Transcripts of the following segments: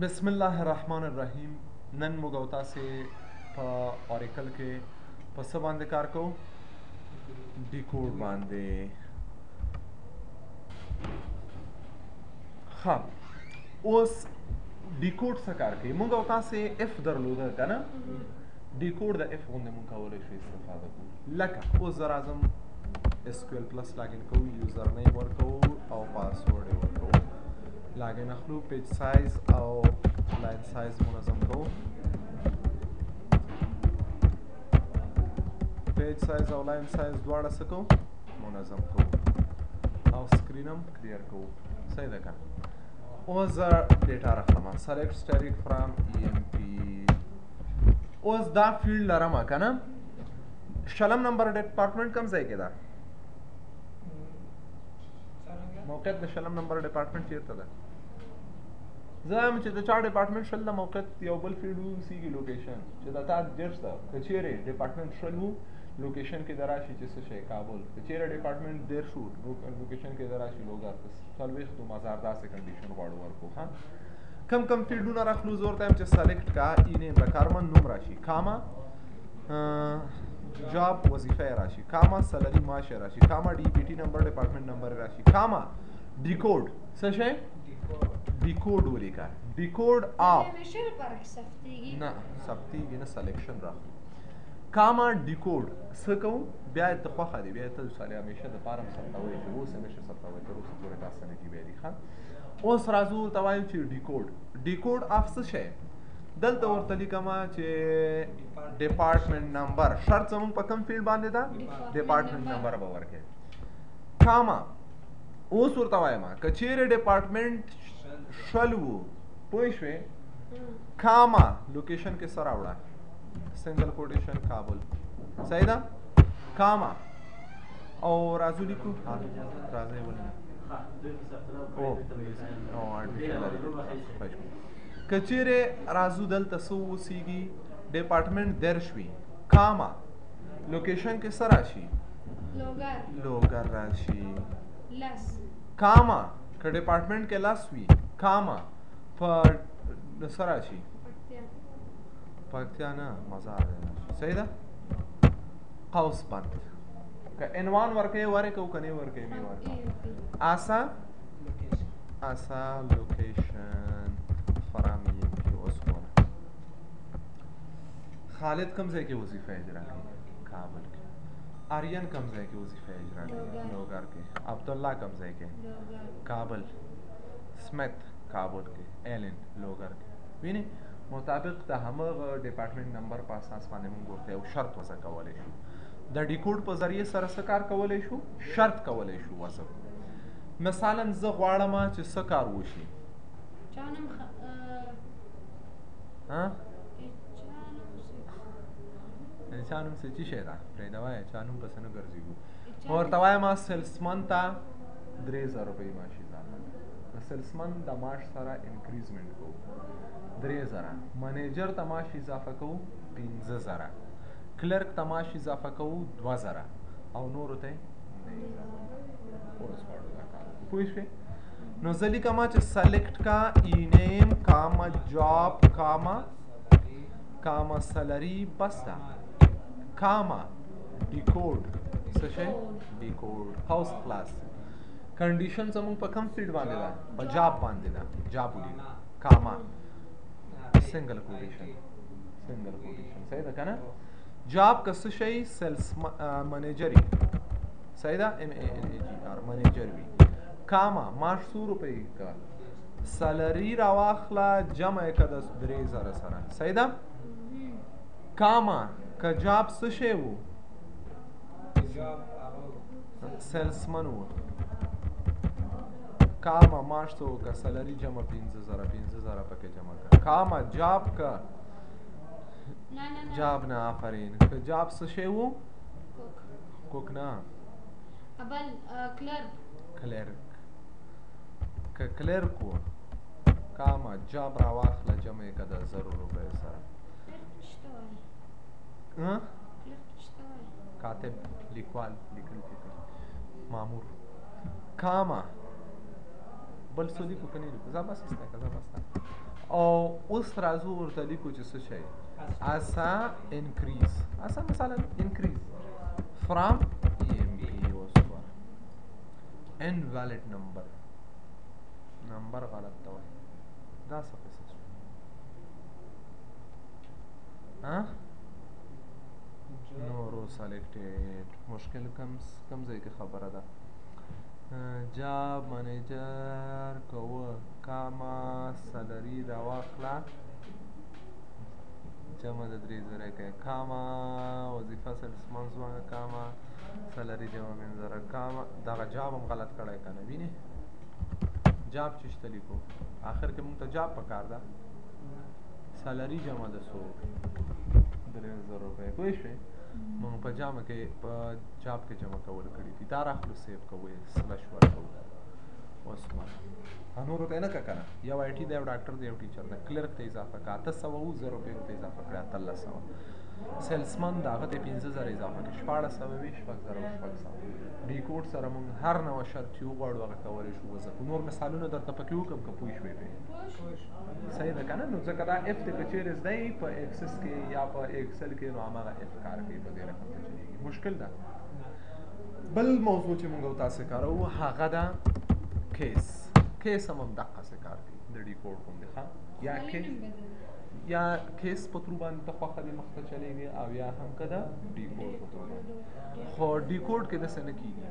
بسم الله الرحمن الرحیم. نن موږ او تاسې په اوریکل کې په څه باندې کار کوو؟ ډیکوډ باندې. ښه، اوس ډیکوډ څه کار کوي؟ موږ او تاسې اف درلوده که نه؟ ډیکوډ د اف غوندې موږ کولی شو استفاده کړو. لکه اوس زه راځم SQL پلس لاګین کوو، یوزر نیم ورکوو او پاسورډ یې ورکوو. لاګین اخلو، پیج سایز او لاین سایز منظم کوو. پیج سایز او لاین سایز دواړه څه کوو؟ منظم کوو او سکرین هم کلیر کوو. صحیح ده که؟ اوس زه ډیټا راخلم، سلیکټ سټیریک فرام EMP. اوس دا فیلډ لرم که نه؟ شلم نمبر ډپارټمنټ کوم ځای کې ده؟ موقعیت د شلم نمبر ډپارټمنټ چیرته ده؟ زه وایم چې د چا ډپارټمنټ شل د موقعیت یو بل فیلډ اوسېږي لوکیشن، چې د تا دېرش ده. که چیرې ډپارټمنټ شل وو لوکیشن کې د راشي چې څه شی کابل. که چیرې ډپارټمنټ دېرش وو لوکیشن کې د راشي لوګر. څلوېښت مزار داسې کنډیشن غواړو ورکو. ها، کم کم فیلډونه راخلو. زه ورته وایم چې سلیکټ کا ای نیم، د کارمند نوم راشي، کاما جاب وظیفه راشي، کاما سلری معاش راشي، کاما DPT نمبر ډپارټمنټ نمبر راشي، کاما ډیکوډ څه شی؟ ډیکوډ ولیکه. ډیکوډ اف نه ثبتېږي نه، سلیکشن راخلو. کاما ډیکوډ څه کوو؟ بیا یې ته خوښه دی، بیا یې ته سالې همیشه دپاره هم ثبتوئ، چې اوس همیشه ثبتوئ، تر اوسه پورې دا څه نه دي بیا دي. ښه، اوس راځو ورته وایو چې ډیکوډ. ډیکوډ اف څه شی؟ دلته ورته لیکمه چې ډپارټمنټ نمبر شرط زموږ په کوم فیلډ باندې ده؟ ډپارټمنټ نمبر به ورکړې. کاما اوس ورته وایم که چیرې ډپارټمنټ شل وو، پوه شوې؟ کاما لوکیشن کې څه راوړه؟ سنګل کوټیشن کابل. صحیح ده؟ کاما او راځو لیکو. راځئ ولې که چیرې راځو دلته څه اوسېږي؟ ډپارټمنټ دېرش وي، کاما لوکیشن کې څه راشي؟ لوګر راشي. کاما که ډپارټمنټ کې لس وي، کاما په څه راشي؟ پکتیا نه، مزار راشي. صحیح ده؟ قوس بند. که عنوان ورکوې ورکوو، که نه ورکوې مې ورکوو. آسا لوکیشن فرام EMP. اوس ګوره خالد کوم ځای کې وظیفه اجرا کوي؟ کابل کې. آریان کوم ځای کې وظیفه اجرا کوي؟ لوګر کې. عبدالله کوم ځای کې؟ کابل. سمیت کابل کې. ایلن لوګر کې. وینې مطابق د همغه ډپارټمنټ نمبر په اساس باندې موږ ورته یو شرط وضع کولی شو. د ډیکوډ په ذریعې سره څه کار کولی شو؟ شرط کولی شو وضع. مثلا زه غواړم چې څه کار وشي؟ چا نوم څه شی ده؟ پرېږده وایه، چا نوم پسې نه ګرځېږو. ورته وایم سیلسمن ته 3000 روپۍ معاش اضافه. د سیلسمن د معاش سره انکریزمنټ کوو 3000. منیجر ته معاش اضافه کوو 15000. کلرک ته معاش اضافه کوو 2000 او نورو ته نه اضافه کوو. پوه شوې؟ نو زه لیکم چې سلیکټ کا ای نیم، کاما جاب، کاما سلری، بس ده. کاما ډیکوډ څه شی؟ ډیکوډ هاوس کلاس. کنډیشن زموږ په کوم فیلډ باندې ده؟ په جاب باندې ده. جاب ولیکو. کاما سنګل کوټیشن. صحیح ده که نه؟ جاب که څه شی؟ سیلس منیجر وي. صحیح ده؟ MANAGR منیجر وي. کاما معاش څو روپۍ که سلري راواخله جمع یې که د 3000 سره. صحیح ده؟ کاما که جاب څه شی و؟ سیلسمن و. کاما معاش څه و که سلري جمع 15000 پکې جمع کړه. کاما جاب که جاب نه، آفرین. که جاب څه شی و؟ کوک نه، کلرک. که کلرک و، کاما جاب راواخله جمع یې که د 1000 روپۍ سره. کاتب، لیکوال، لیکل فکر، مامور. کاما بل څه لیکو که نه لیکو؟ ځه بس استه که ځه بس او اوس راځو ورته لیکو چې څه شی اسا انکریز اسا مثلا انکریز فرام EMP اوس invalid نمبر غلط دا وایي دا څه قصه شو ها نورو سلیکټډ مشکل کم ځای کې خبره ده جاب منیجر کوه کاما سلری را واخله جمع د 3000 کوي کاما وظیفه سیلسمن ځوانه کاما سلری جمع منظره کاما دغه جاب هم غلط کړی که نه وینې جاب چې شته لیکو آخر کې مونږ ته جاب پکار ده سلری جمع د 3000 روپۍ پوه شوې مونږ په جامه کې په جاب کې جمع کول کړي دي دا راخلو سیو کوئ سلش ورکوو اوس نورو ته یې نه که که نه یو IT دی یو ډاکټر دی یو ټیچر دی کلرک ته اضافه کړه 800 زر روپۍ ورته اضافه کړه 1300 سیلسمن د هغه ته 15000 اضافه کړي 1420 شپږ ډي کوډ سره مونږ هر نوع شرط چې وغواړو هغه کولی شو وځکو نور مثالونه درته پکې وکړم که پوه شوې پرې صحیح ده که نه نو ځکه دا اف دی که چیرې زده یې په ایکسس کې یا په ایکسل کې نو هماغه اف کار کوي په دې رقم ته چلېږي مشکل ده بل موضوع چې مونږ تاسې کاروو هغه ده کیس هم همدقسې کار کوي د ډي کوډ غوندې ښه یا کیس په ترو باندې ته خوښه دې مخ ته چلېږي او یا هم که د ډي کوډ په ترو باندې خو ډي کوډ کې داسې نه کېږي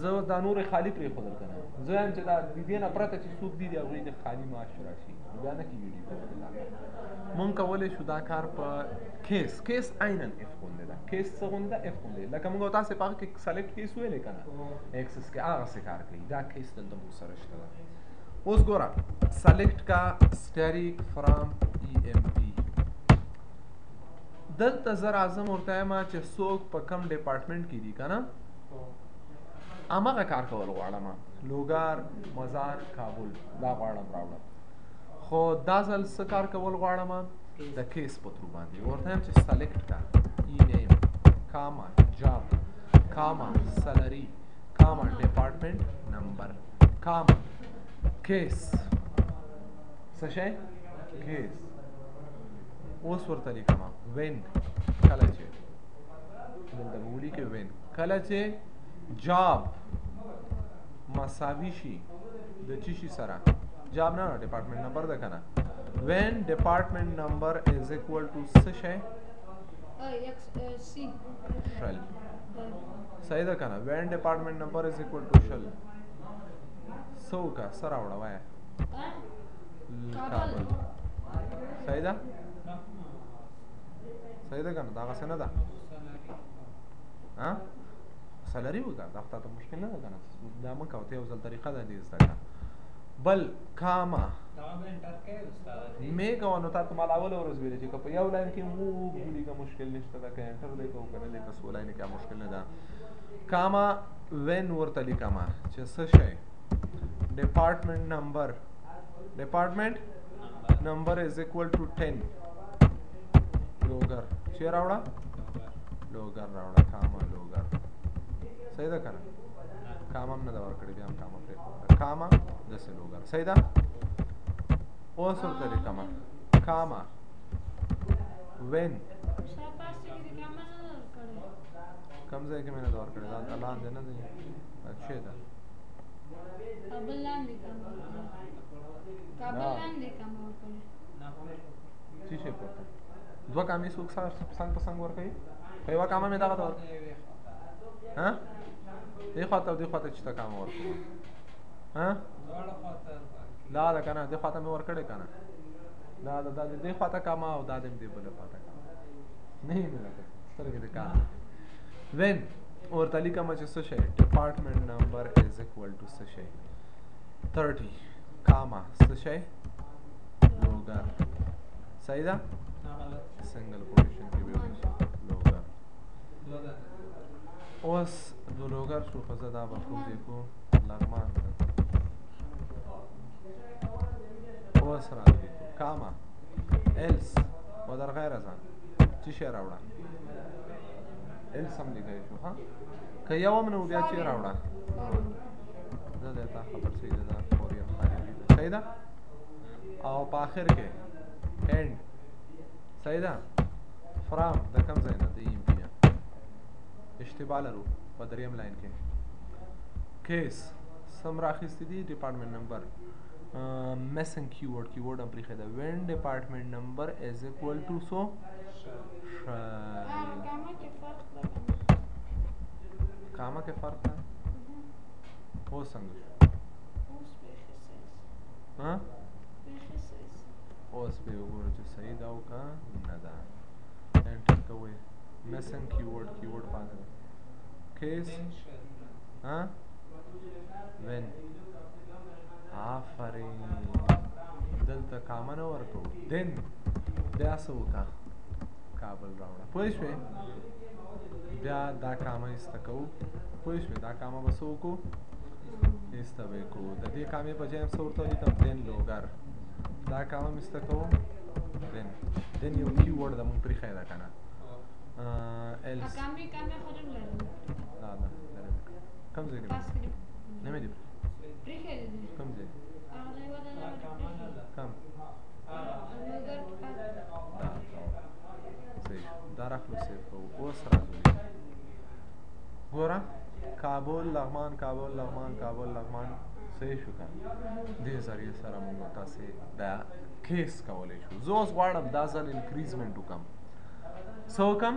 زه دا نورې خالي پرېښودل که نه زه وایم چې دا د دې نه پرته چې څوک دي د هغوی د خالي معاش راشي نو بیا نه کېږي ډي کوډ کې دا کار مونږ کولی شو دا کار په کیس عیناً اف غوندې ده کیس څه غوندې ده اف غوندې لکه مونږ تاسې په هغه کې سلیکټ کیس ویلې که نه ایکسس کې هغسې کار کوي دا کیس دلته مونږ سره شته ده اوس ګوره سلیکټ کا سټریک فرام EMP دلته زه راځم ورته یم چې څوک په کم ډپارټمنټ کې دي که نه هماغه کار کول غواړم لوګار مزار کابل دا غواړم راوړم خو دا ځل څه کار کول غواړم د کیس په ترو باندې ورته یم چې سلیکټ کا نیم کاما جاب کاما سلری کاما ډپارټمنټ نمبر کاما کیس څه شی کیس اوس ورته لیکم وین کله چې دلته به ولیکې وین کله چې جاب مساوي شي د چی شي سره جاب نه ډپارټمنټ نمبر ده که نه وین ډپارټمنټ نمبر از اکول ټو څه شی شل صحیح ده که نه وین ډپارټمنټ نمبر از اکول ټو شل څه وکړه څه راوړه وایه کابل صحیح ده صحیح ده که نه دا هغسې نه ده سلري وکړه دا خو ته مشکل نه ده که نه دا مه کوه ته یو ځل طریقه ده دې زده کړه بل کاما مې کوه نو تا ته مال اوله ورځ ویلې چې که په یو لاین کې مو ولیکه مشکل نشته ده که انټر دی کوو که نه دی که څو لاینې کې مشکل نه ده کاما وین ورته لیکمه چې څه شی ډپارټمنټ نمبر از اکول ټو 10 لوګر چې راوړه لوګر راوړه کاما لوګر صحیح ده که نه کاما هم نه ده ورکړې بیا هم کاما پرېښوده کاما داسې لوګر صحیح ده اوس ورته لیکمه کاما وین کم ځای کې مې نه ده ورکړې دا لاندې نه دی اچھا ده کابل لاندې چی شي پورته دوه کامې څوک څنګ په څنګ ورکوي په یوه کامه مې دغه ته ها دې خوا ته او دې خوا ته چې ته کامه ورکوم ها دا ده که نه دې خوا ته مې ورکړې که نه دا دې خوا ته کامه او دا دې مې دې بله خوا ته کامه نه یې مې لکه سترګې دې کار وین ورته لیکمه چې څه شی ډپارټمنټ نمبر از اکول ټو څه شی 30 کاما څه شی لوګر صحیح ده سنگل کوټیشن کې به وشي لوګر اوس د لوګر شو خو زه دا به کوم ځای کو لغمان اوس راځي کاما ایلس و در غیر از آن چی شی راوړه ایلس هم لیکلی شو ها که یو هم نه و بیا چی راوړه زه دی تا خبر صحیح ده دا فورین خارجي ده صحیح ده او په آخر کې end صحیح ده فرام د کم ځای نه د EMP نه اشتباه لرو په دریم لاین کې کیس سم راخیستی دی ډپارټمنټ نمبر missing keyword هم پریښی ده when department number is equal to so کامه کې فرق ده اوس څنګه شو ها اوس به وګورو چې صحیح ده او که نه ده انټر کوئ missing keyword پاتې ده case ها when آفرین دلته کامه نه ورکوو then بیا څه وکړه کابل راوړه پوه شوې بیا دا کامه ایسته کوو پوه شوې دا کامه به څه وکړو ایسته به یې کوو د دې کامې په ځای هم څه ورته ولیکم then لوګر دا کامه هم ایسته کوو then یو کیورډ ده مونږ پرېښی ده که نه else کم ځای کې نه مې دي کم ځای کم صحیح دا راخلو سیف کوو اوس راځو ګوره کابل لغمان صحیح شو که دې ذریعې سره موږ تاسې دا کیس کولی شو زه اوس غواړم دا ځل انکریزمنټ وکړم څه وکړم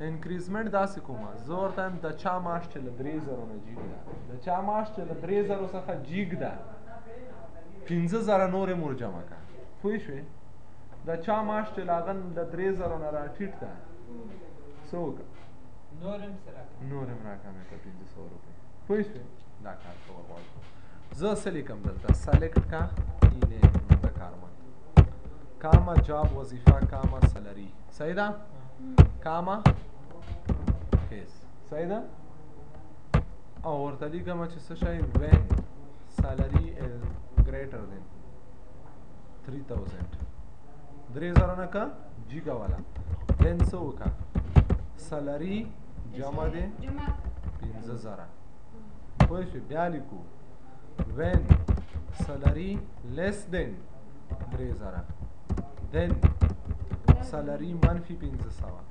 انکریزمنټ داسې کومه زه ورته وایم د چا معاش چې له 3000 نه جیګ ده د چا معاش چې له 3000 څخه جیګ ده 15000 نورې مور جمع کړه پوه شوې د چا معاش چې له هغه د 3000 نه راټیټ ده څه وکړه نور هم راکمې کړه 1500 روپۍ پوه شوې دا کار کول غواړم زه څه لیکم دلته سلیکټ کا اینیم د کارمند کاما جاب وظیفه کاما سلری صحیح ده کاما کیس صحیح ده او ورته لیکم چې څه شی when salary is greater than 3000 نه که جیګا والا then څه وکړه سلری جمع دی 15000 پوه شوې بیا لیکو when salary less than 3000 then salary منفی 1500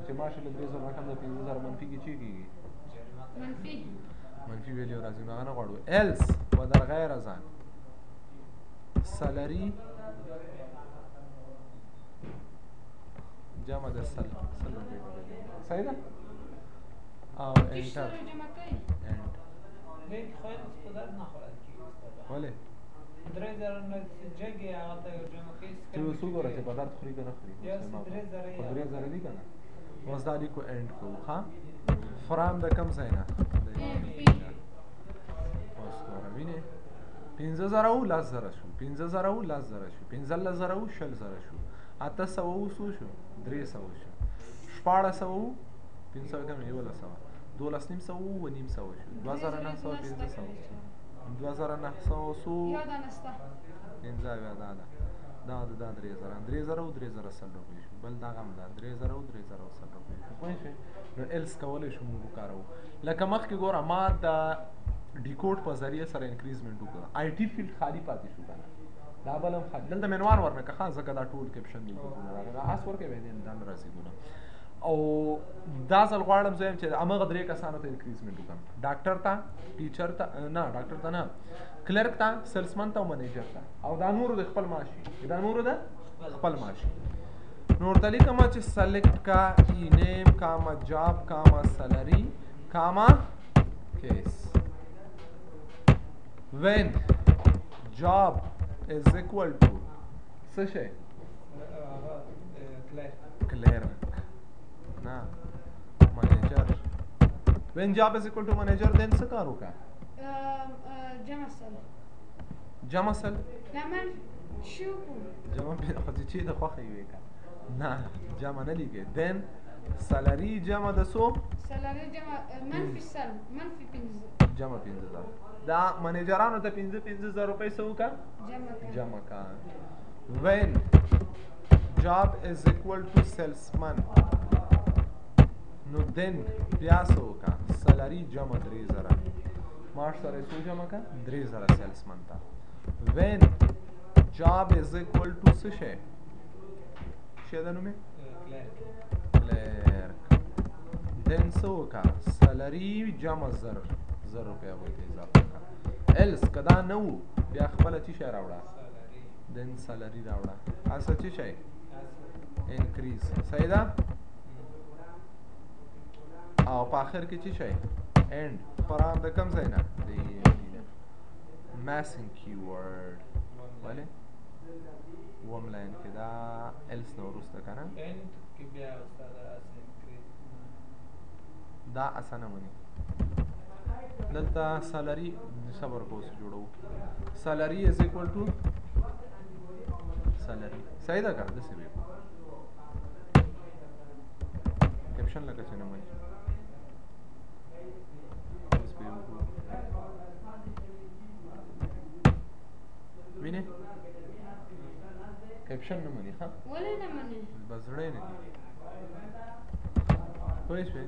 چې معاش له 3000 نه کم د 15000 منفي کې چی کېږي منفي ویلیو راځي نو هغه نه غواړو else و در غیر از آن salary جمع د صحیح ده او انټر ولې ته اوس وګوره چې بدر خوري که نه خوري خو 3000 دي که نه اوس دا لیکو اینډ کوو ښه فرام د کم ځای نه اوس ګوره وینې 15000 او 10000 شو 15000 او 10000 شو 15000 او 20000 شو 800 او څو شو 300 شو 1400 او 500 کم 1100 1200 او 900 شو 2900 2900 سو پنځه دا 3000 او 3000 سل روپۍ شو بل دا غم دا 3000 او 3000 سل روپۍ شو پوه شئ نو ایلس کولی شو موږ وکاروو لکه مخکې ګوره ما د ډیکوډ په ذریعه سره انکریزمنټ وکړه آی ټي فیلډ خالي پاتې شو که نه دا بل هم خالي دلته منوان ورنه که ښه ځکه دا ټول کیپشن دي اس ورکوې بیا دې دا نه راځي ګونه او دا ځل غواړم زه یم چې همغه 3 کسانو ته انکریزمنټ وکړم ډاکټر ته ټیچر ته نه ډاکټر ته نه کلرک ته سیلسمن ته او منیجر ته او دا نورو د خپل معاشي دا نورو د خپل معاشي نو ورته لیکم چې سلیکټ کا ای نیم کاما جاب کاما سلری کاما کیس when job is equal to څه شی clerk نه manager when job is equal to manager then څه کار وکړه جمع سل جمع خو چې د خوښې وي که نه جمع نه لیکې then salary جمع د څو salary جمع منفي سل منفي 15 جمع 15000 دا منیجرانو ته 15000 روپۍ څه وکړه جمع کا when job is equal to salesman نو then بیا څه وکړه salary جمع 3000 معاش سره څو جمع کا 3000 سیلسمن ته when job is equal to څه شی شی د نومې کلرک then څه وکړه سالري جمع 1000 روپۍ به ته اضافه کړه ایلس که دا نه وو بیا خپله څه شی راوړه then سالري راوړه هسه څه شی انکریز صحیح ده او په آخر کې څه شی end فرام د کم ځای نه د ماسینګ کیورډ ولې وم لاین کې دا ایلس نه وروسته که نه دا اسانه مني دلته سالري صبر کو اوس جوړو سالري از اکوال ټو سالري صحیح ده که داسې وي کیپشن لکه چې نه مني وینې کیپشن نه مني ښه ولې نه مني بس زړی نه دي پوه شوې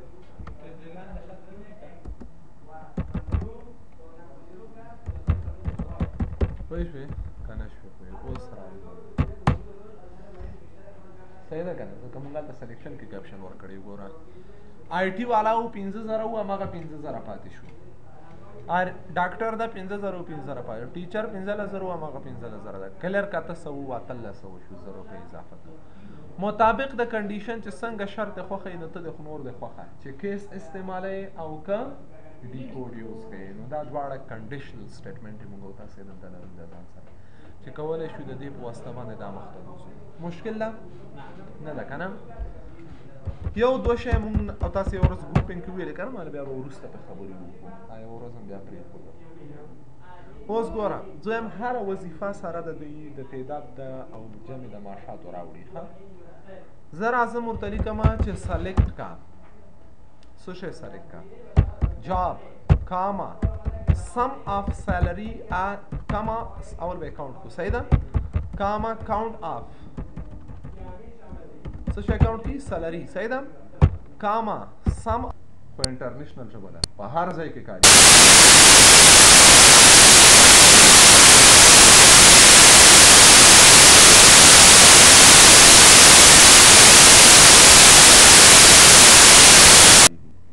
پوه شوې که نه شوې پوه اوس راغلی صحیح ده که نه ځکه مونږ هلته سلیکشن کې کیپشن ورکړی ګوره آی ټي والا و 15000 و هماغه 15000 پاتې شو ډاکټر دا 15000 و 15000 پاتې ټیچر 15000 و هماغه 15000 ده کلرک 800 و 1300 شو 0 روپۍ اضافه مطابق د کنډیشن چې څنګه شرط خوښه نو ته د نور د خوښه چې کیس استعمالوي او که ډیکوډ یوز کوي نو دا دواړه کنډیشنل سټیټمنټ موږ تاسو دلته لرو د ځان سره چې کولی شو د دې په واسطه باندې دا مخته وځو مشکل ده نه ده که نه یو دوه شی مونږ او تاسو یو ورځ ګروپینګ کې ویلې که نه ماله بیا به وروسته پرې خبرې وکړو یو ورځ هم بیا پرېښودو اوس ګوره دویم هره وظیفه سره د دوی د تعداد د او جمع د معاشاتو راوړي ښه زه راځم ورته لیکمه چې سلیکټ کا څه شی سلیکټ کا جاب کاما سم آف سیلری کاما اول به اکاؤنٹ کو صحیح ده کاما کاؤنٹ آف څه شی اکاؤنٹ کی سیلری صحیح ده کاما سم په انټرنیشنل ژبه ده په هر ځای کې کاري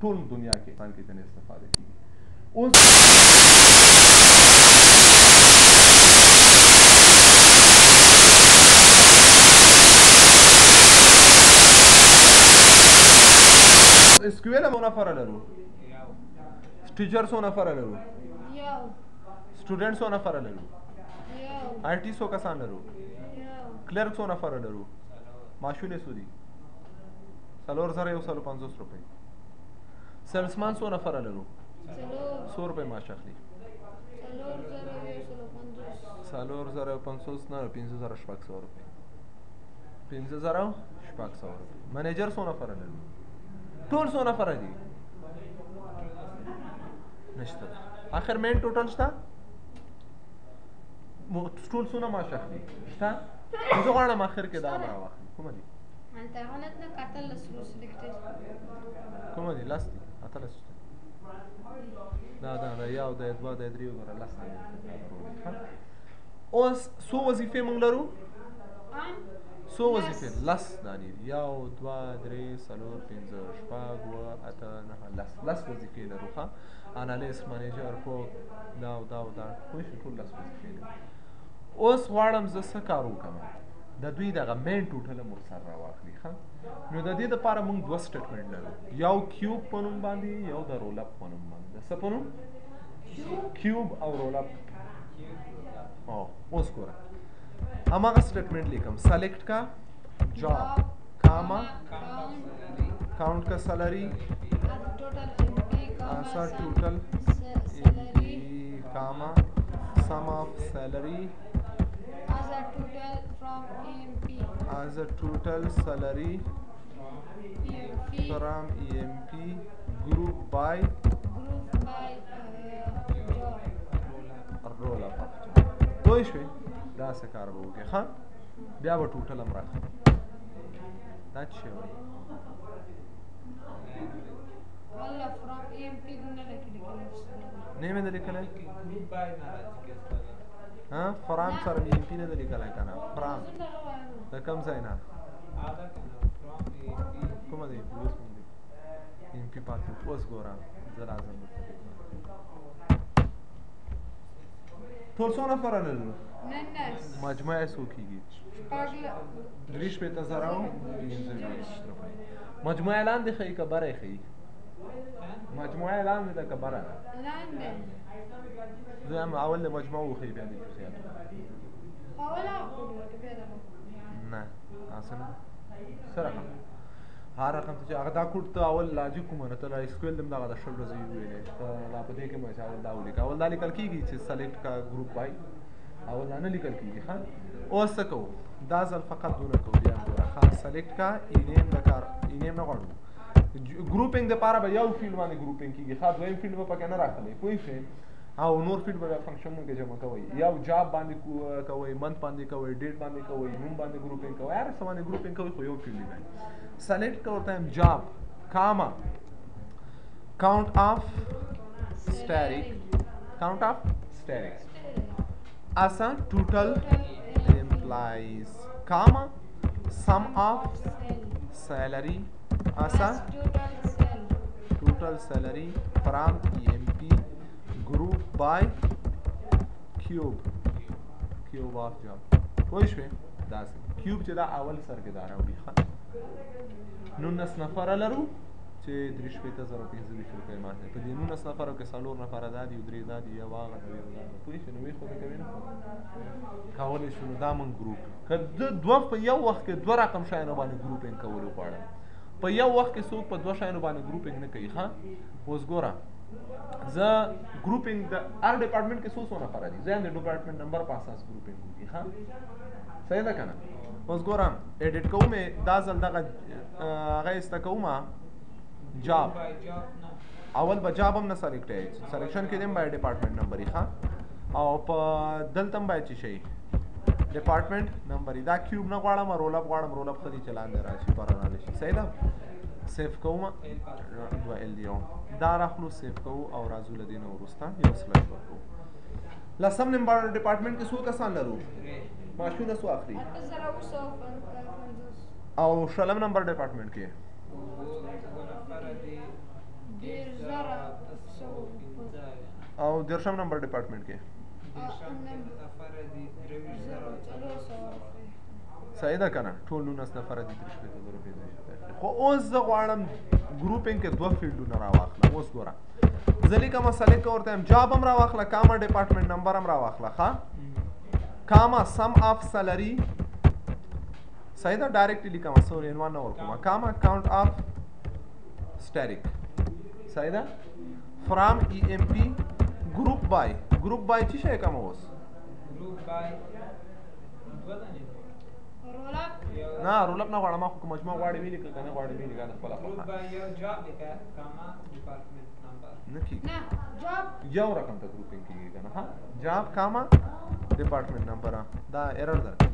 ټول دنیا کې انسان کې تنه استفاده کیږي اوس اس کیو ایل څو نفر لرو ټیچر څو نفر لرو یو سټوډنټ څو نفر لرو یو آی ټي څو کسان لرو یو کلرک څو نفر لرو معاشونه څو دي 4150 روپۍ سیلسمن څو نفر لرو 100 روپۍ معاش اخلي 4050 نه 15600 روپۍ 15600 روپۍ منیجر څو نفر لرو ټول څو نفر دي نشته اخر مین ټوټل شته ټول څونه معاش اخلي شته زه غواړم اخر کې دا راواخلم کومه دي انت غلط نه قتل لسلو سلیکټډ کومه دي لاس دي اتلس دا یو د دوه د درې وګوره لاس دي اوس څو وظیفې موږ لرو څو وظیفې لس دانې یو دوه درې څلور پنځه شپږ اووه اته نهه لس وظیفې لرو ښه انالیست منیجر کوک دا او دا او دا پوه شو ټول لس وظیفې لرو اوس غواړم زه څه کار وکړم د دوی دغه مین ټوټل هم ورسره راواخلي ښه نو د دې دپاره موږ دوه سټیټمنټ لرو یو کیوب په نوم باندې یو د رول اپ په نوم باندې د څه په نوم کیوب او رول اپ اوس ګوره هماغه سټیټمنټ لیکم سلیکټ کا جاب کاما count का salary answer total comma sum of salary as a total salary from EMP group by roll up دوی شوي دا څه کار به وکړي ښه بیا به ټوټل هم راخلي دا څه شی وایي والله from EMP نه لیکلی نه مې د لیکلی ګروپ بای نه راځي کې استاد ها فرام سره مې ام پي نه د لیکلی که نه فرام د کوم ځای نه ادا کنه فرام ای پی کومه دی اوس کوم دی ام پي پاتې اوس ګوره زه لازم درته لیکم ټول څو نفره لرو نه مجموعه یې څو کېږي درې شپېته زره او پنځه ویشت روپۍ مجموعه یې لاندې ښیي که بره یې ښیي مجموعه یې لاندې ده که بره ده زه هم اول د مجموعه وښیي بیا د جزئیاتو نه هسې نه څه رقم هر رقم ته چې هغه دا کوډ ته اول لاجیک ومنه ته لا سکویل دم دغه د شل ورځې وویلې ته لا په دې کې مې چې اول دا ولیکه اول دا لیکل کېږي چې سلیکټ کا ګروپ وای اول دا نه لیکل کېږي ښه اوس څه کوو دا ځل فقط دونه کوو بیا ګوره ښه سلیکټ کا اینیم د کار اینیم نه غواړو ګروپینګ دپاره به یو فیلډ باندې ګروپینګ کېږي ښه دویم فیلډ به پکې نه راخلی پوه شئ او نور فیلډ به فنکشنونو کې جمع کوئ یو جاب باندې کوئ منت باندې کوئ ډیټ باندې کوئ نوم باندې ګروپینګ کوئ هر څه باندې ګروپینګ کوئ خو یو فیلډ دی سلیکټ کا ورته یم جاب کاما count of static asa total implies comma sum of salary asa total salary from emp group by cube of job کوئی شوی داسې کیوب چې دا اول سر کې دا راوړي ښه 19 نفره لرو چې 3,015 روپۍ ماته په دې 19 نفرو کې 4 نفره دا دي 3 دا دي یو هغه دی یو دا پوه شئ نو وی خو کوي نه کولی شو نو دا مونږ ګروپ که دوه په یو وخت کې دوه رقم شیانو باندې ګروپینګ کول غواړم په یو وخت کې څوک په دوه شیانو باندې ګروپینګ نه کوي ښه اوس ګوره زه ګروپینګ د هر ډپارټمنټ کې څو نفره دي زه هم د ډپارټمنټ نمبر په اساس ګروپینګ وکړي ښه صحیح ده که نه اوس ګوره ایډیټ کوم دا ځل دغه هغه ایسته کوم جاب اول به جاب هم نه سلیکټ ای سلیکشن کې دیم باید ډپارټمنټ نمبر ښه او په دلته هم باید چې شي ډپارټمنټ نمبر دا کیوب نه غواړم رول اپ غواړم رول اپ خدي چلاندې راشي برانه شي صحیح ده سیف کوم دوه ال دی دا راخلو سیف کوو او راځو له دې نه وروسته یو سلاید ورکوو لسم نمبر ډپارټمنټ کې څو کسان لرو ماشونه څو اخلي او شلم نمبر ډپارټمنټ کې او درشم نمبر ډپارټمنټ کې صحیح ده که نه ټول 19 نفره دي 3,000 روپۍ خو اوس زه غواړم ګروپینګ کې دوه فیلډونه راواخلم اوس ګوره زه لیکم سلیکټ ورته یم جاب هم راواخله کاما ډپارټمنټ نمبر هم راواخله ښه کاما سم آف سیلري صحیح ده ډایرکټلی لیکم سوري عنوان نه ورکوم کاما کاونټ آف static صحیح ده فرام ای ام پی ګروپ بای چې شی کوم اوس ګروپ بای نه رول اپ نه غواړم ما خو مجموعه غواړي ویلي که نه غواړي ویلي که خپله ګروپ بای یو جاب لیکه کاما ډپارټمنټ نمبر نه کېږي یو رقم ته ګروپینګ کېږي که نه ها جاب کاما ډپارټمنټ نمبر دا ایرر درکوي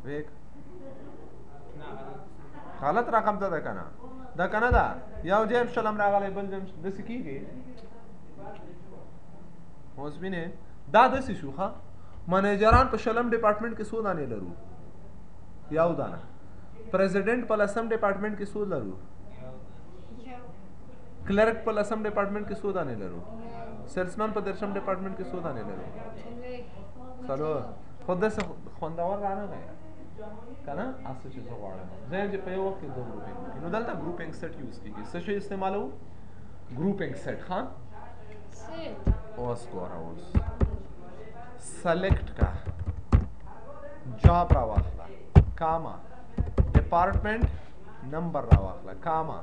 ویک غلط رقم ته ده که نه دا که نه ده یو جیم شلم راغلی بل جیم داسې کېږي اوس بینې دا داسې شو ښه منیجران په شلم ډپارټمنټ کې څو دانې لرو یو دانه پریزیډنټ په لسم ډپارټمنټ کې څو لرو کلرک په لسم ډپارټمنټ کې څو دانې لرو سیلسمن په درشم ډپارټمنټ کې څو دانې لرو څلور خو داسې خوندور رانغی که نه هسې چې زه غواړم زه یم چې په یو وخت کې دوه ګروپینګ وکړي نو دلته ګروپینګ سیټ یوز کېږي څه شی استعمالوو ګروپینګ سیټ ښه اوس ګوره اوس سلیکټ کا جاب راواخله کاما ډپارټمنټ نمبر راواخله کاما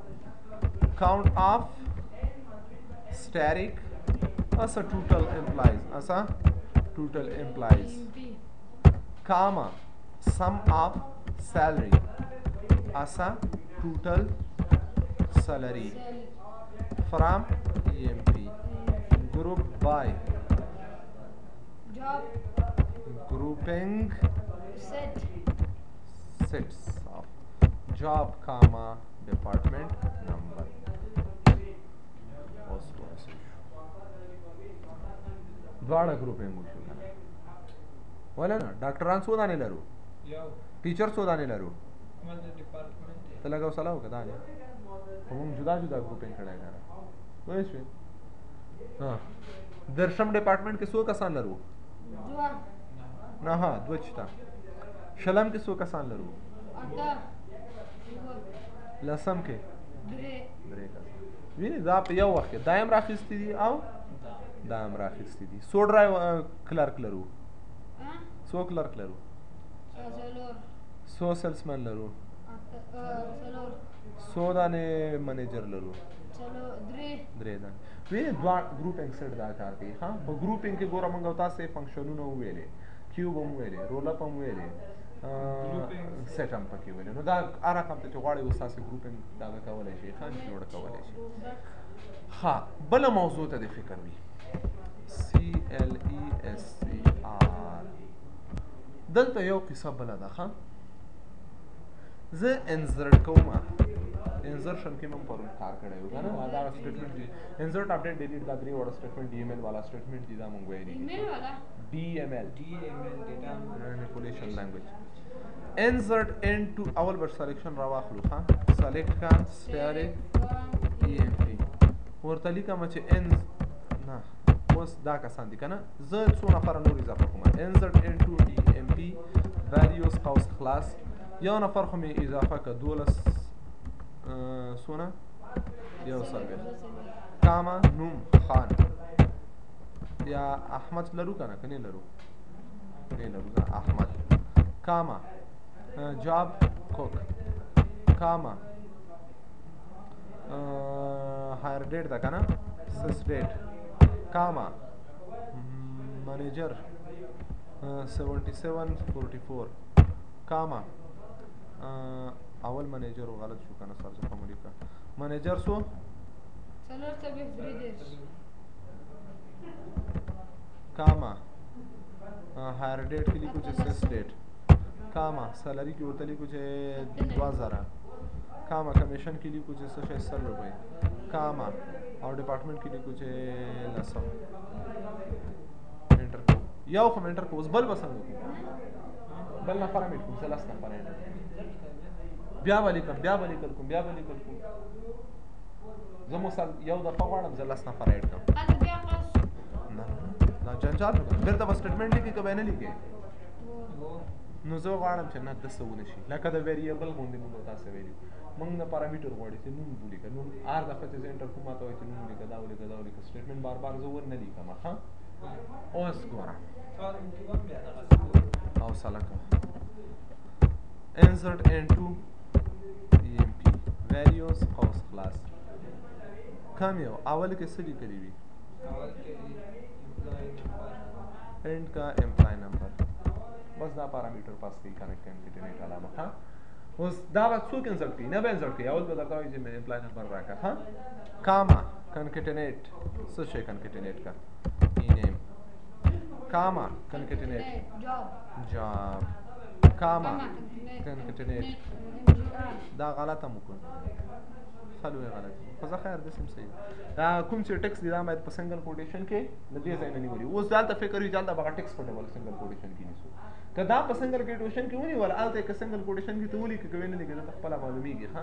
count of static as a total implies comma sum of salary as a total salary from EMP group by job grouping sets of job comma department number دواړه ګروپینګ وشو کنه ولا نه ډاکټران څو دانې لرو یو ټیچر څو دانې لرو کومه د ډپارټمنټ ته لګاو سلاو که دا دی خو موږ جدا جدا ګروپینګ کړی کنه پوه شوې ها درشم ډپارټمنټ کې څو کسان لرو دوه نه ها دوه چتا شلم کې څو کسان لرو اته دوه لسم کې درې کسان ویني دا په یو وخت کې دایم راخیستي دي او دایم راخیستي دي څو ډرایو کلرک لرو څو کلرک لرو څلور څو سیلسمن لرو څلور څو دانې منیجر لرو درې دانې ویني دوه ګروپینګ سیټ دا کار کوي ها په ګروپینګ کې ګوره موږ تاسو فنکشنونه وویلې کیوب هم ویلې رول اپ هم ویلې سیټ هم پکې ویلې نو دا هر رقم ته چې غواړئ اوس تاسو ګروپینګ دا کولی شئ ښه جوړ کولی شئ ها بله موضوع ته د فکر وي CLESCR دلته یو قصه بله ده ښه زه انزرټ کوم انزرشن کې مې پرون کار کړی و کنه دا سټیټمنټ دی انزرټ اپډیټ ډیلیټ دا درې وړه سټیټمنټ D M L والا سټیټمنټ دی دا مونږ ویلي ایمیل والا DML ډیټا manipulation language insert into اول بر سلیکشن را واخلو ها سلیکټ کا سټیرینګ EMP ورته لیکم چې ان نه اوس دا کسان دي کنه زه څو نفر نور اضافه کوم insert into EMP values قوس خلاص یو نفر خو مې اضافه ک 12 سونه یو سرګر کاما نوم خان یا احمد لرو کنه کني لرو نه لرو احمد کاما جاب کوک کاما هایر ډیټ دا کنه سس ډیټ کاما منیجر 7744 کاما اول منیجر غلط شو کنه سر څه کومه لیکه منیجر سو څلور څلوېښت درې دېرش کاما هایر ډیټ کې لیکو چې سس ډیټ کاما سیلری کې ورته لیکو چې 2000 کاما کمیشن کې لیکو چې 160 روپے کاما او ډپارټمنټ کې لیکو چې لسم انټر کو یو خو انټر کو اوس بل بسنګ کو بل نه فرامټ کوم څه لاس نه فرامټ بیا ولیکم زه مو سال یو دفعه غواړم زه لاس نه فرامټ کوم هلته بیا قص نه جنجال بیرته به سټیټمنټ لیکي که به نه لیکي نو زه غواړم چې نه داسې ونه شي لکه د ویریبل غوندې موږ تاسو ویلي موږ نه پارامټر غواړي چې نوم ولیکه نوم هر دفعه چې زه انټر کوم ماته وایي چې نوم ولیکه دا ولیکه سټیټمنټ بار بار زه ور نه لیکم ښه اوس ګوره حوصله کوه insert into EMP values قوس خلاص کم یو اول کې څه لیکلي وي end کا امپلای نمبر بس دا پارامیټر پاس کوي کنیکټ انټرنیټ علامه ها اوس دا به څوک انسرټ کوي نه به انسرټ کوي اول به درته وایي چې مې امپلای نمبر راکړه ها کاما کنکټینیټ څه شی کنکټینیټ کا نیم کاما کنکټینیټ جاب کاما کنکټینیټ دا غلطه مو کړ خلوه غلط خو زه خیر د سم صحیح دا کوم چې ټیکس دی دا باید په سنگل کوټیشن کې د دې ځای نه نیولي اوس دالته فکر وي دالته به ټیکس په ډبل سنگل کوټیشن کې نیسو که دا په سنگل کوټیشن کې ونی ولا الته کې سنگل کوټیشن کې ته ولي کې کوي نه لګي دا خپل معلومیږي ها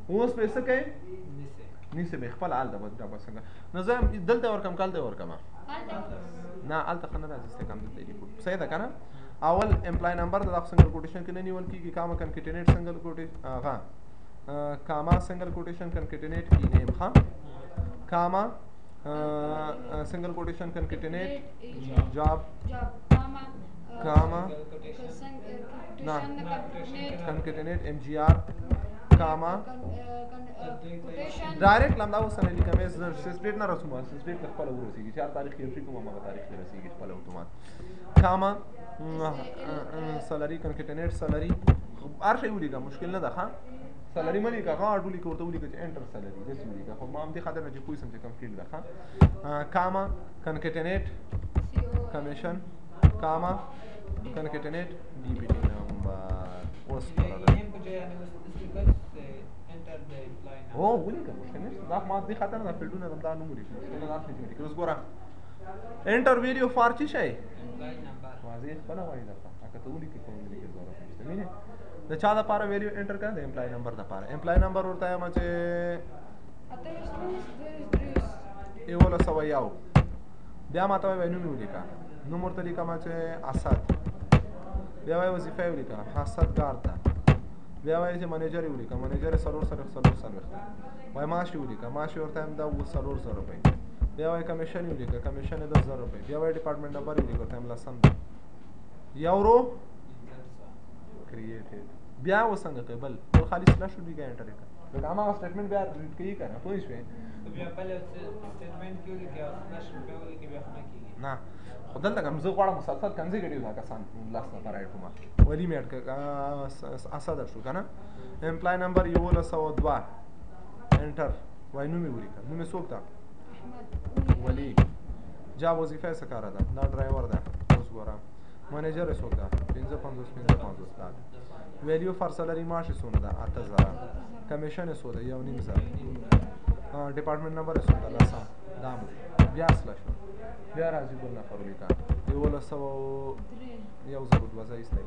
اوس په څه کوي نیسه به خپل حال د په سنگل نظام دلته ورکم کال دی ورکم نه الته خنه راځي کم دلته لیکو صحیح ده کنه اول امپلای نمبر د سنگل کوټیشن کې نه نیول کیږي کاما کنکټینیټ سنگل کوټیشن هغه کاما سنگل کوٹیشن کنکٹینیٹ کی نیم ہاں کاما سنگل کوٹیشن کنکٹینیٹ جاب کاما نا کنکٹینیٹ ایم جی آر کاما ډایرکټ لمدا وسنه لیکم سسپیټ نه رسوم سسپیټ خپل ورسیږي 4 تاریخ کې کوم ما تاریخ کې رسیږي خپل اتومات کاما سالری کنکټینیټ سالری هر شی ولیکه مشکل نه ده ها سالری ملي کا غاړ ولي کوته ولي چې انټر سالری دې ولي کا خو ما هم دې خاطر نه چې کوئی سم چې کمپلیټ ده ها کاما کنکټینیټ کمیشن کاما کنکټینیټ D P T نمبر اوس او ولي کا مشکل نه دا ما دې خاطر نه فیلډونه دا نو ملي مشکل نه راځي چې اوس ګوره انټر ویلیو فار چی شي امپلای نمبر واضح خپل وایي دا اګه ته ولي کې کوم لیکل ضرورت نشته ویني د چا د پاره ویلیو انټر کړه د امپلای نمبر د پاره امپلای نمبر ورته ما چې یوله سوه یو بیا ماته وایي نوم یې ولیکه نوم ورته لیکم چې اسد بیا وایي وظیفه یې ولیکه اسد ګارد ده بیا وایي چې منیجر یې ولیکه منیجر یې څلور څلوېښت وایي معاش یې ولیکه معاش یې ورته هم دا 4,000 روپۍ بیا وایي کمیشن یې ولیکه کمیشن یې 10,000 روپۍ بیا وایي ډپارټمنټ نمبر یې ولیکه ورته هم لسم ده یو رو کریټډ بیا وڅنګه کوي بل خالي سلاش ولیکه انټر یې کړه لکه هماغه سټیټمنټ بیا ریډ کوي که نه پوه شوې بیا بل سټیټمنټ کې ولیکي او سلاش بیا ولیکي بیا خو نه کېږي نه خو دلته کوم زه غواړم مسلسل کنځې ګډې دا کسان لاس نفر ایډ کومه ولي مې اډ اسد شو که نه امپلای نمبر 1102 انټر وایي نوم یې ولیکه نوم یې څوک ده ولی جا وظیفه یې څه کاره ده دا ډرایور ده اوس ګوره منیجر یې څوک ده 55 ده ویلیو فار سلري معاش یې څونه ده 8,000 کمیشن یې څو ده 1,500 ډپارټمنټ نمبر یې څوک ده لسم دا بیا سلاش بیا راځي بل نفر ولیکه 1102 ځای ایستی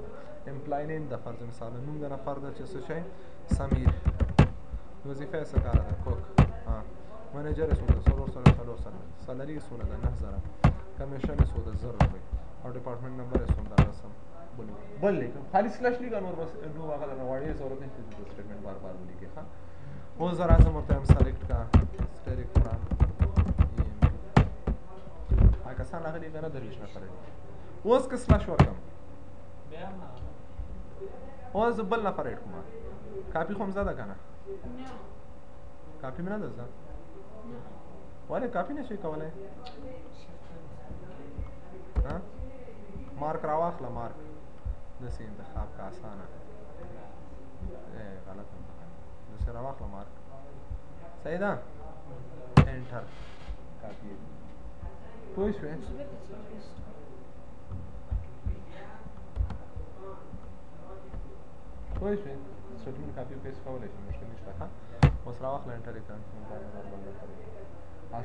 امپلای نیم د فرض مثال نوم د نفر ده چې څه شی سمیر وظیفه یې څه کاره ده کوک منیجر یې څو ده 4,000 سلري یې څونه ده 9,000 کمیشن یې څو ده 1,000 روپۍ او ډپارټمنټ نمبر یې څومره ده لسم بل لیکم خالي سلاش لیکه نور بس نو هغه نه غواړي ضرورت نشته چې سټیټمنټ بار بار ولیکي ښه اوس زه راځم ورته هم سلیکټ کا سټیریک فرام هغه کسان راغلي که نه درویش نفره دي اوس که سلاش ورکړم بیا نه اوس بل نفر ایډ کومه کاپي خو هم زده که نه کاپي مې نه ده زده ولې کاپي نه شي کولی مارک راواخله مارک داسې انتخاب کا اسانه غلط انتخاب داسې راواخله مارک صحیح ده انټر کاپي پوه شوې پوه شوې سټیټمنټ کاپي پیسټ کولی شي مشکل نشته ښه اوس راواخله انټر یې کړه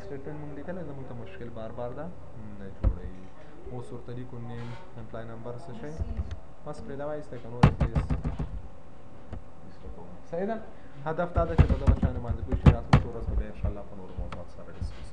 سټیټمنټ مونږ لیکلی زمونږ ته مشکل بار بار ده نه جوړوي اوس ورته لیکو نیم امپلای نمبر څه شی بس پرې دا وایستی که نور پلیز صحیح ده هدف دا ده چې په دغه شیانو باندې پوه شي راتلونکې ورځ به بیا انشاءالله په نورو موضوعاتو سره ډسکس